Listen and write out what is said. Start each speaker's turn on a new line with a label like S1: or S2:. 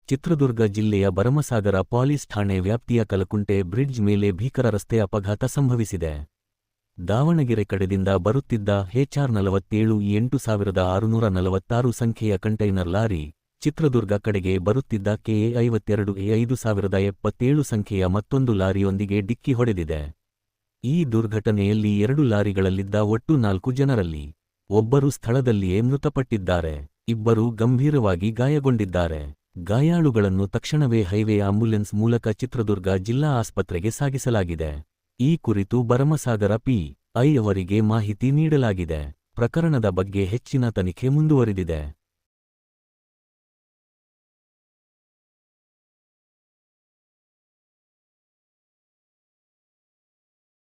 S1: ಚಿತ್ರದುರ್ಗ ಜಿಲ್ಲೆಯ ಭರಮಸಾಗರ ಪೊಲೀಸ್ ಠಾಣೆ ವ್ಯಾಪ್ತಿಯ ಕಲಕುಂಟೆ ಬ್ರಿಡ್ಜ್ ಮೇಲೆ ಭೀಕರ ರಸ್ತೆ ಅಪಘಾತ ಸಂಭವಿಸಿದೆ. ದಾವಣಗೆರೆ ಕಡೆದಿಂದ ಬರುತ್ತಿದ್ದ HR 47 8646 ಸಂಖ್ಯೆಯ ಕಂಟೈನರ್ ಲಾರಿ ಚಿತ್ರದುರ್ಗ ಕಡೆಗೆ ಬರುತ್ತಿದ್ದ KA 52 5077 ಸಂಖ್ಯೆಯ ಮತ್ತೊಂದು ಲಾರಿಯೊಂದಿಗೆ ಡಿಕ್ಕಿ ಹೊಡೆದಿದೆ. ಈ ದುರ್ಘಟನೆಯಲ್ಲಿ 2 ಲಾರಿಗಳಲ್ಲಿದ್ದ ಒಟ್ಟು 4 ಜನರಲ್ಲಿ ಒಬ್ಬರು ಸ್ಥಳದಲ್ಲಿಯೇ ಮೃತಪಟ್ಟಿದ್ದಾರೆ, ಇಬ್ಬರು ಗಂಭೀರವಾಗಿ ಗಾಯಗೊಂಡಿದ್ದಾರೆ. ಗಾಯಾಳುಗಳನ್ನು ತಕ್ಷಣವೇ ಹೈವೇ ಆಂಬ್ಯುಲೆನ್ಸ್ ಮೂಲಕ ಚಿತ್ರದುರ್ಗ ಜಿಲ್ಲಾ ಆಸ್ಪತ್ರೆಗೆ ಸಾಗಿಸಲಾಗಿದೆ. ಈ ಕುರಿತು ಭರಮಸಾಗರ PI ಅವರಿಗೆ ಮಾಹಿತಿ ನೀಡಲಾಗಿದೆ. ಪ್ರಕರಣದ ಬಗ್ಗೆ ಹೆಚ್ಚಿನ ತನಿಖೆ ಮುಂದುವರಿದಿದೆ.